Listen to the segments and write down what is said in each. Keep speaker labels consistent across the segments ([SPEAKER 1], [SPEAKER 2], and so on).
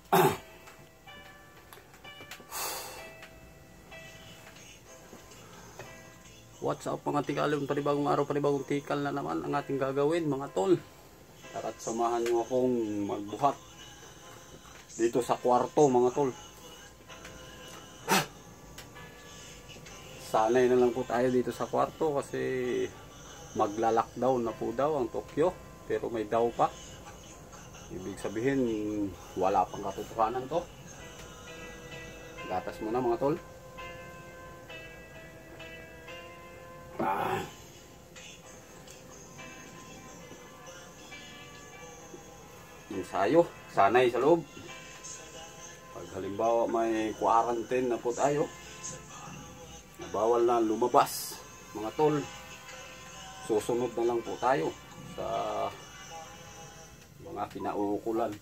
[SPEAKER 1] What's up mga tikalon, panibagong araw, panibagong tikal na naman ang ating gagawin mga tol. Tara't samahan nyo akong magbuhat dito sa kwarto mga tol. Sanay na lang po tayo dito sa kwarto kasi magla-lockdown na po daw ang Tokyo, pero may daw pa. Ibig sabihin wala pang katotohanan to. Gatas muna mga tol. Ensayo, sanay sa loob. Pag halimbawa may quarantine na po tayo, bawal na lumabas mga tol, susunod na lang po tayo sa mga kinauukulan.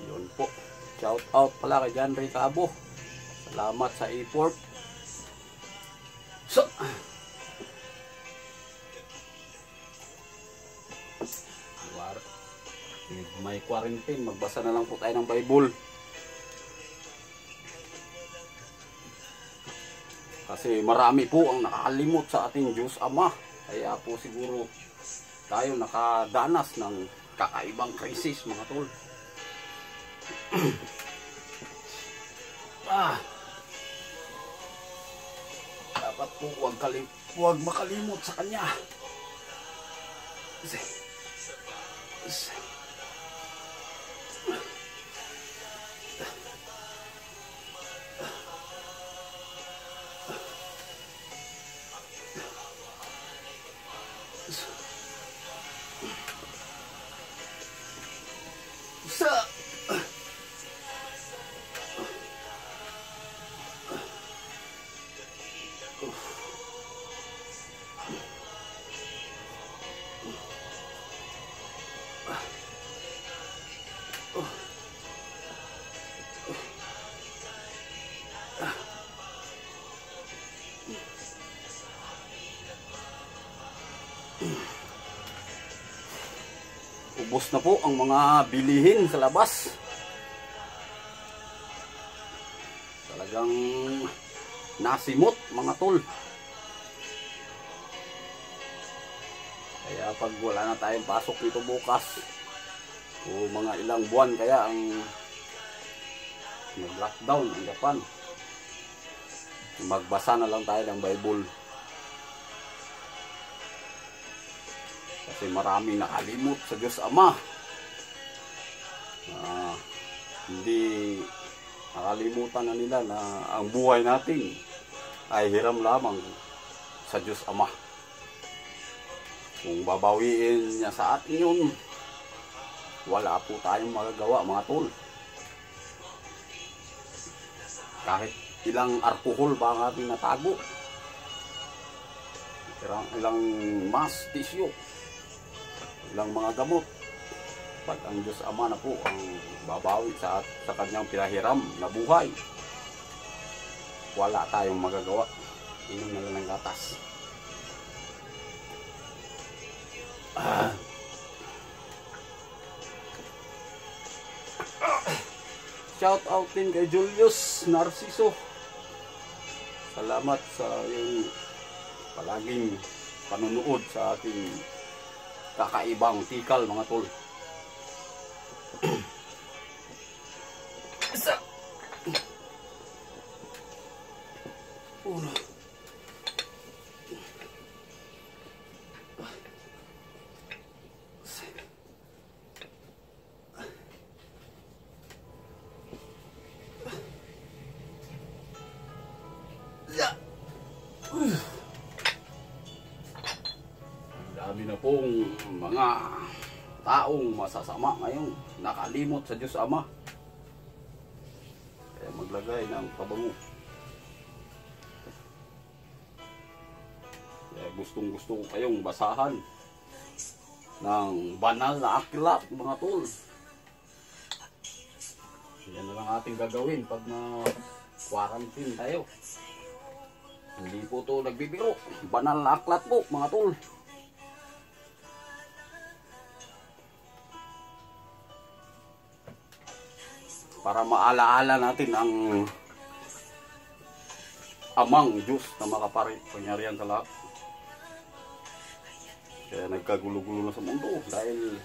[SPEAKER 1] Yun po. Shout out pala kay John Ray Cabo. Salamat sa effort. So, may quarantine, magbasa na lang po tayo ng Bible. Kasi marami po ang nakakalimot sa ating Diyos Ama. Kaya po siguro tayo nakadanas ng kakaibang krisis mga tol. Dapat po huwag makalimot sa Kanya. Ubos na po ang mga bilihin sa labas. Talagang nasimot mga tol. Kaya pag wala na tayong pasok dito bukas o mga ilang buwan kaya ang nag-lockdown ang Japan, magbasa na lang tayo ng Bible. Kasi maraming nakalimot sa Diyos Ama. Hindi nakalimutan na nila na ang buhay natin ay hiram lamang sa Diyos Ama. Kung babawiin niya sa atin yun, wala po tayong magagawa mga tol. Kahit ilang alcohol ba ang ating natago, ilang mass tissue, ilang mga gamot, pag ang Diyos Ama na po ang babawi sa kanyang pinahiram na buhay, wala tayong magagawa. Inom na lang ng gatas. Shout out din kay Julius Narciso. Salamat sa iyong palaging panunood sa ating kakaibang tikal mga tol. Isa. Uno. Dami na pong mga taong masasama ngayon, nakalimot sa Diyos Ama. Kaya maglagay ng pabango. Kaya gustong-gusto ko kayong basahan ng banal na aklat, mga tol. Yan na lang ating gagawin pag na quarantine tayo. Hindi po to nagbibiro. Banal na aklat po, mga tol. Para maalaala natin ang amang Diyos na makapangyarihan sa lahat. Kaya nagkagulo-gulo na sa mundo dahil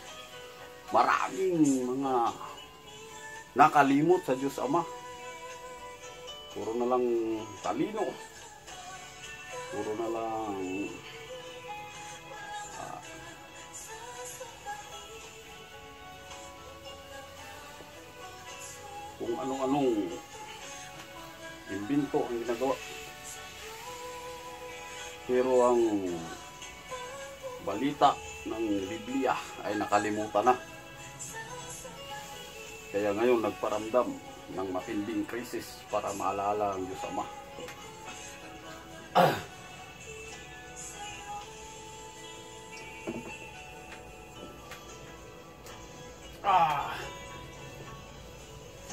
[SPEAKER 1] maraming mga nakalimot sa Diyos Ama. Puro na lang talino. Puro na lang kung anong-anong imbento ang ginagawa. Pero ang balita ng Biblia ay nakalimutan na. Kaya ngayon nagparamdam ng matinding krisis para maalala ang Diyos Ama.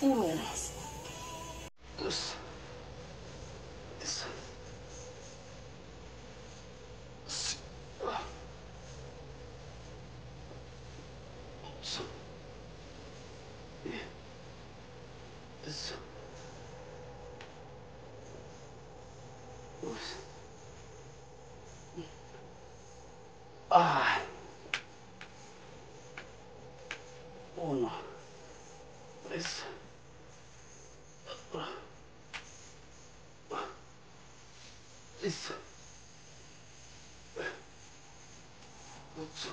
[SPEAKER 1] Uno. Dos. Tres. Uno. Tres. Isso. Isso.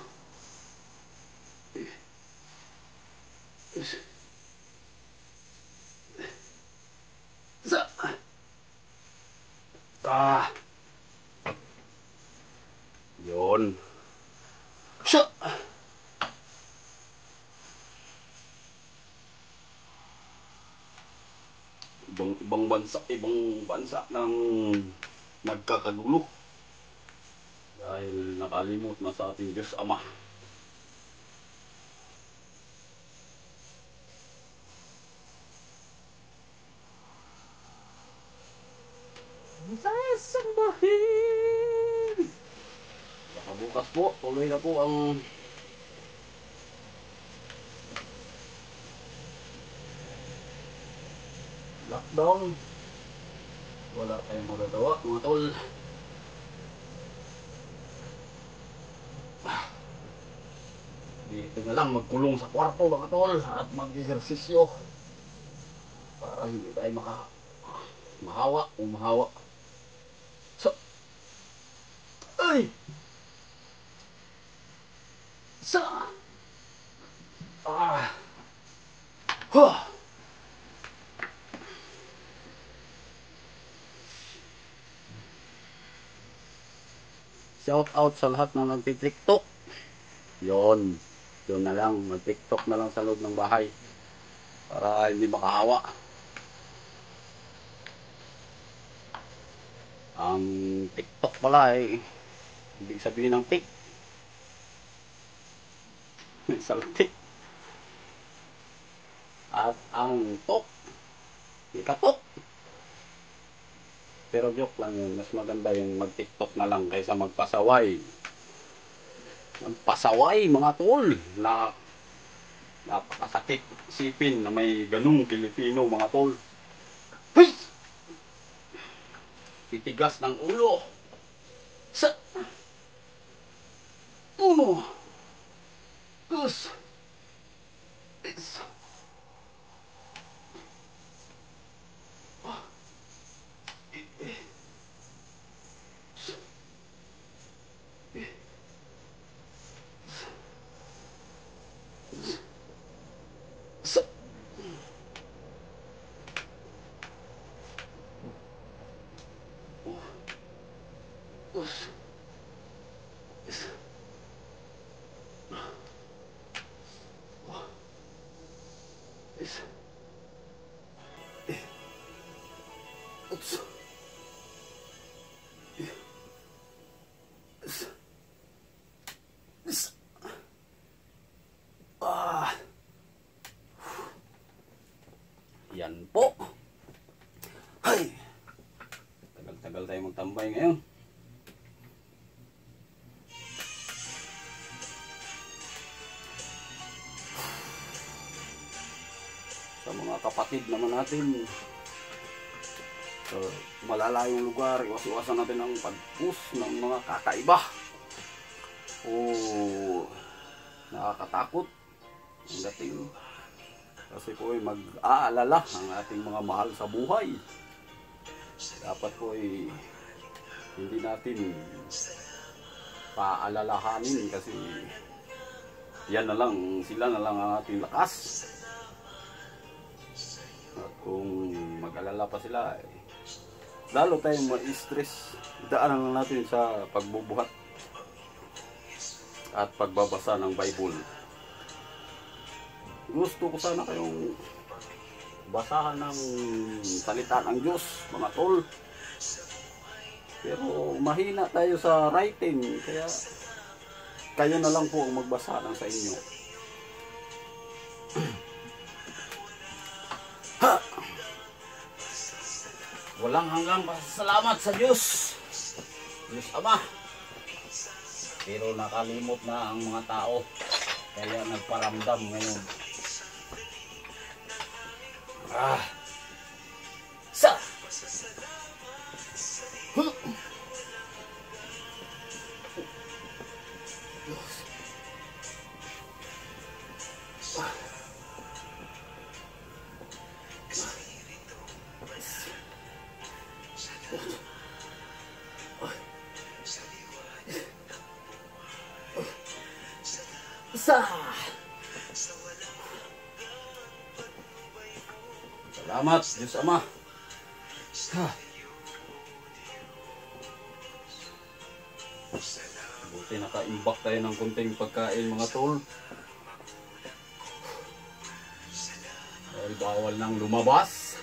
[SPEAKER 1] Yun. Siya. Ibang bansa ng nagkakagulo dahil nakalimot na sa ating Diyos Ama. Sasambahin! Baka bukas po, tuloy na po ang lockdown. Wala tayong magagawa, mga tol. Dito na lang magkulong sa kwarto, mga tol, at mag-ehersisyo para hindi tayo mahawa o mahawa. So, ay! Sa! Huh! Shout out sa lahat na nagtitiktok. Yon. Doon na lang, mag-tiktok na lang sa loob ng bahay para hindi makahawa. Ang TikTok pala ay hindi sabihin ng tik. Saltik. At ang tok, ikatok. Pero joke lang yun, mas maganda yung mag-tiktok na lang kaysa magpasaway. Magpasaway, mga tol, na napakasakit isipin na may ganung Pilipino, mga tol. Hey! Titigas ng ulo. Sa uno. Dos. Tres. Oops. Yan po. Ay. Tagal-tagal tayo magtambay ngayon. Sa mga kapatid naman natin, sa malalayong lugar, iwas-iwasan natin ang pag-push ng mga kakaiba. Nakakatakot ang dating. Kasi po ay mag-aalala ang ating mga mahal sa buhay. Dapat po ay hindi natin paalalahanin kasi yan na lang, sila na lang ang ating lakas. At kung mag-alala pa sila, lalo tayong ma-stress. Daanan lang natin sa pagbubuhat at pagbabasa ng Bible. Gusto ko sana kayong basahan ng salita ng Diyos, mga tol. Pero mahina tayo sa writing, kaya kayo na lang po ang magbasa ng sa inyo. Walang hanggang pasasalamat sa Diyos, Diyos Ama. Pero nakalimot na ang mga tao, kaya nagparamdam ngayon. Sa salamat, Diyos Ama. Buti naka-imbak tayo ng kunting pagkain, mga tol. Dahil bawal nang lumabas.